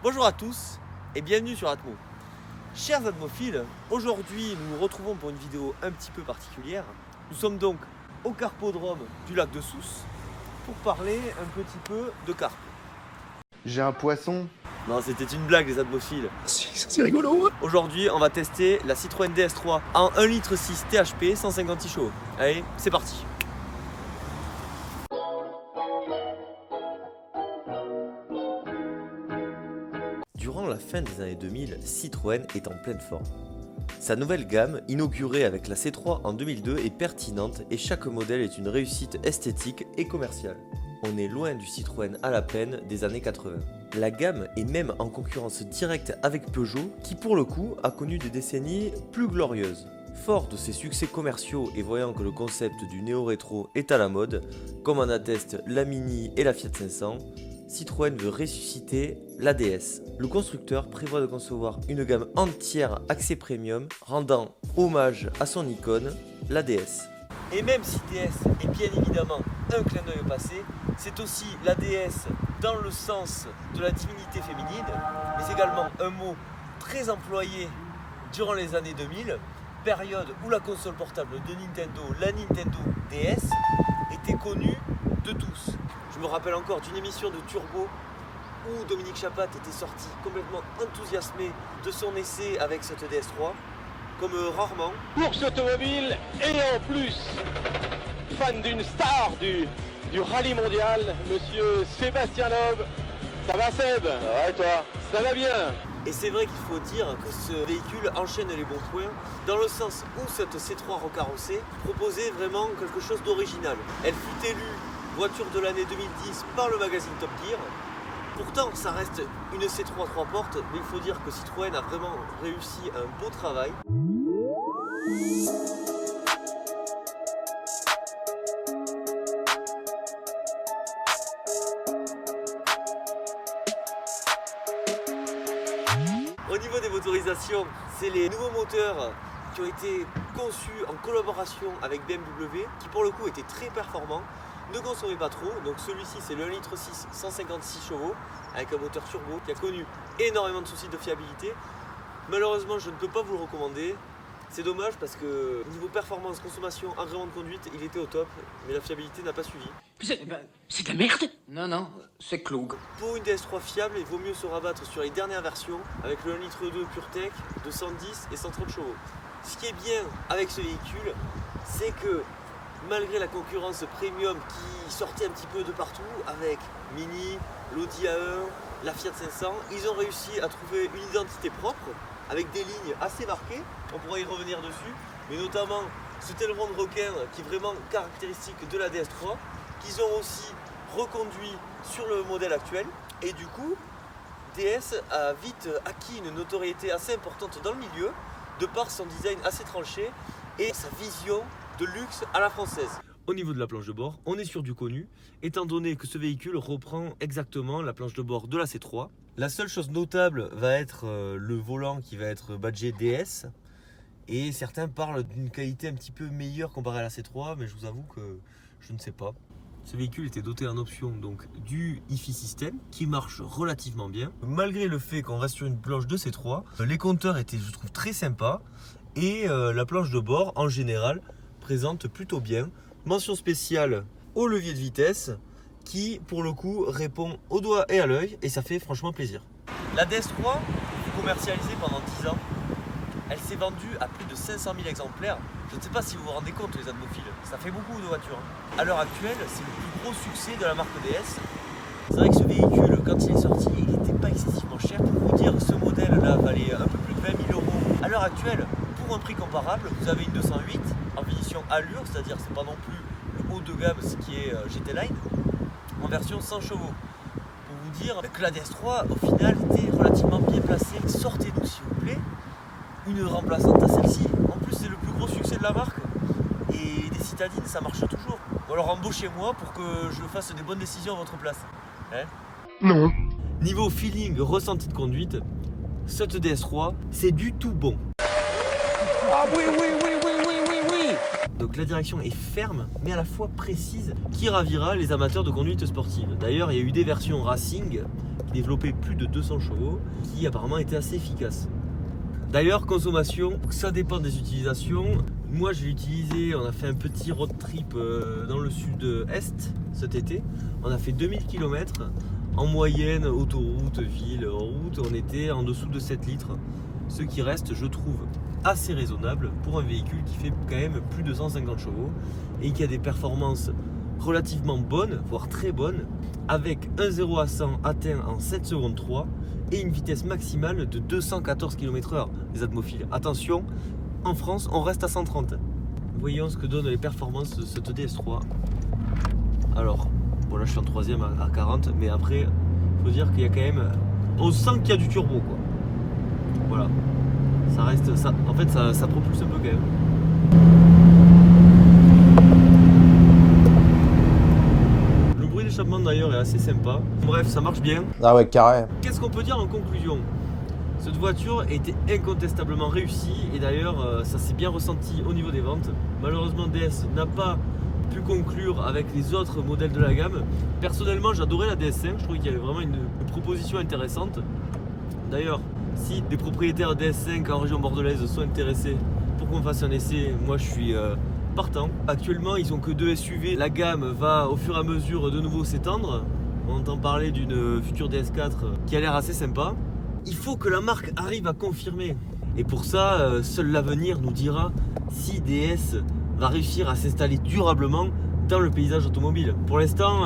Bonjour à tous et bienvenue sur Atmo. Chers atmophiles, aujourd'hui nous nous retrouvons pour une vidéo un petit peu particulière. Nous sommes donc au carpodrome du lac de Sousse pour parler un petit peu de carpe. J'ai un poisson. Non, c'était une blague les atmophiles. C'est rigolo. Aujourd'hui on va tester la Citroën DS3 en 1,6 litre THP 156 chevaux. Allez, c'est parti. Durant la fin des années 2000, Citroën est en pleine forme. Sa nouvelle gamme, inaugurée avec la C3 en 2002, est pertinente et chaque modèle est une réussite esthétique et commerciale. On est loin du Citroën à la peine des années 80. La gamme est même en concurrence directe avec Peugeot, qui pour le coup a connu des décennies plus glorieuses. Fort de ses succès commerciaux et voyant que le concept du néo-rétro est à la mode, comme en attestent la Mini et la Fiat 500, Citroën veut ressusciter la DS. Le constructeur prévoit de concevoir une gamme entière axée premium, rendant hommage à son icône, la DS. Et même si DS est bien évidemment un clin d'œil au passé, c'est aussi la DS dans le sens de la divinité féminine, mais également un mot très employé durant les années 2000, période où la console portable de Nintendo, la Nintendo DS, était connue de tous. Je me rappelle encore d'une émission de Turbo où Dominique Chapat était sorti complètement enthousiasmé de son essai avec cette DS3, comme rarement. Course automobile et en plus fan d'une star du rallye mondial, monsieur Sébastien Loeb. Ça va Seb? Ça va et toi? Ça va bien. Et c'est vrai qu'il faut dire que ce véhicule enchaîne les bons points, dans le sens où cette C3 recarrossée proposait vraiment quelque chose d'original. Elle fut élue voiture de l'année 2010 par le magazine Top Gear. Pourtant, ça reste une C3 3 portes, mais il faut dire que Citroën a vraiment réussi un beau travail. Au niveau des motorisations, c'est les nouveaux moteurs qui ont été conçus en collaboration avec BMW, qui pour le coup étaient très performants, ne consommaient pas trop. Donc celui-ci c'est le 1,6 litre 156 chevaux avec un moteur turbo qui a connu énormément de soucis de fiabilité. Malheureusement je ne peux pas vous le recommander. C'est dommage parce que niveau performance, consommation, agrément de conduite, il était au top, mais la fiabilité n'a pas suivi. C'est de la merde. Non, c'est Cloug. Pour une DS3 fiable, il vaut mieux se rabattre sur les dernières versions avec le 1,2 litre PureTech de 110 et 130 chevaux. Ce qui est bien avec ce véhicule, c'est que malgré la concurrence premium qui sortait un petit peu de partout avec Mini, l'Audi A1, la Fiat 500, ils ont réussi à trouver une identité propre avec des lignes assez marquées, on pourra y revenir dessus, mais notamment ce aileron de requin qui est vraiment caractéristique de la DS3, qu'ils ont aussi reconduit sur le modèle actuel, et du coup DS a vite acquis une notoriété assez importante dans le milieu, de par son design assez tranché et sa vision de luxe à la française. Au niveau de la planche de bord, on est sur du connu, étant donné que ce véhicule reprend exactement la planche de bord de la C3. La seule chose notable va être le volant qui va être badgé DS, et certains parlent d'une qualité un petit peu meilleure comparée à la C3, mais je vous avoue que je ne sais pas. Ce véhicule était doté en option donc du hi-fi system qui marche relativement bien. Malgré le fait qu'on reste sur une planche de C3, les compteurs étaient je trouve très sympas et la planche de bord en général présente plutôt bien. Mention spéciale au levier de vitesse qui pour le coup répond au doigt et à l'œil et ça fait franchement plaisir. La DS3 commercialisée pendant 10 ans, elle s'est vendue à plus de 500 000 exemplaires. Je ne sais pas si vous vous rendez compte les atmophiles, ça fait beaucoup de voitures. À l'heure actuelle, c'est le plus gros succès de la marque DS. C'est vrai que ce véhicule, quand il est sorti, il n'était pas excessivement cher. Pour vous dire, ce modèle-là valait un peu plus de 20 000 €. À l'heure actuelle, pour un prix comparable, vous avez une 208 en finition allure, c'est-à-dire c'est pas non plus le haut de gamme, ce qui est GT Line, en version 100 chevaux. Pour vous dire que la DS3, au final, était relativement bien placée. Sortez-nous s'il vous plaît une remplaçante à celle-ci. En plus, c'est le plus gros succès de la marque. Et des citadines, ça marche toujours. Ou alors embauchez-moi pour que je fasse des bonnes décisions à votre place. Hein? Non. Niveau feeling, ressenti de conduite, cette DS3, c'est du tout bon. Ah oui. Donc la direction est ferme mais à la fois précise qui ravira les amateurs de conduite sportive. D'ailleurs il y a eu des versions racing qui développaient plus de 200 chevaux qui apparemment étaient assez efficaces. D'ailleurs consommation, ça dépend des utilisations. Moi je l'ai utilisé, on a fait un petit road trip dans le sud-est cet été. On a fait 2000 km en moyenne, autoroute, ville, route, on était en dessous de 7 litres. Ce qui reste, je trouve, assez raisonnable pour un véhicule qui fait quand même plus de 150 chevaux et qui a des performances relativement bonnes, voire très bonnes, avec un 0 à 100 atteint en 7 secondes 3 et une vitesse maximale de 214 km/h. Les atmophiles, attention, en France on reste à 130. Voyons ce que donnent les performances de cette DS3. Alors, bon là je suis en 3ème à 40, mais après, il faut dire qu'il y a quand même... On sent qu'il y a du turbo quoi. Voilà. Ça reste... Ça, en fait ça propulse un peu quand même. Le bruit d'échappement d'ailleurs est assez sympa. Bref, ça marche bien. Ah ouais, carré. Qu'est-ce qu'on peut dire en conclusion? Cette voiture était incontestablement réussie et d'ailleurs ça s'est bien ressenti au niveau des ventes. Malheureusement DS n'a pas pu conclure avec les autres modèles de la gamme. Personnellement j'adorais la DS5, je trouvais qu'il y avait vraiment une proposition intéressante. D'ailleurs si des propriétaires DS5 en région bordelaise sont intéressés pour qu'on fasse un essai, moi je suis partant. Actuellement ils ont que 2 SUV, la gamme va au fur et à mesure de nouveau s'étendre. On entend parler d'une future DS4 qui a l'air assez sympa. Il faut que la marque arrive à confirmer. Et pour ça, seul l'avenir nous dira si DS va réussir à s'installer durablement dans le paysage automobile. Pour l'instant,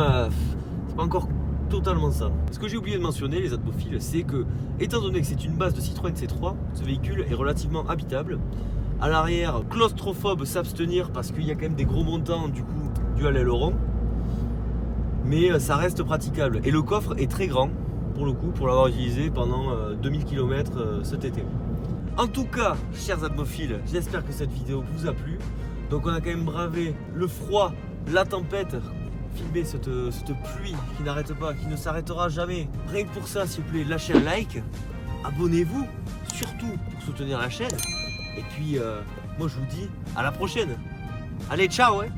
c'est pas encore totalement ça. Ce que j'ai oublié de mentionner, les atmophiles, c'est que, étant donné que c'est une base de Citroën C3, ce véhicule est relativement habitable. À l'arrière, claustrophobe s'abstenir parce qu'il y a quand même des gros montants du coup dû à l'aileron. Mais ça reste praticable. Et le coffre est très grand. Pour le coup, pour l'avoir utilisé pendant 2000 km cet été. En tout cas, chers atmophiles, j'espère que cette vidéo vous a plu. Donc on a quand même bravé le froid, la tempête, filmé cette pluie qui n'arrête pas, qui ne s'arrêtera jamais. Rien que pour ça, s'il vous plaît, lâchez un like, abonnez-vous, surtout pour soutenir la chaîne. Et puis, moi je vous dis à la prochaine. Allez, ciao, ouais.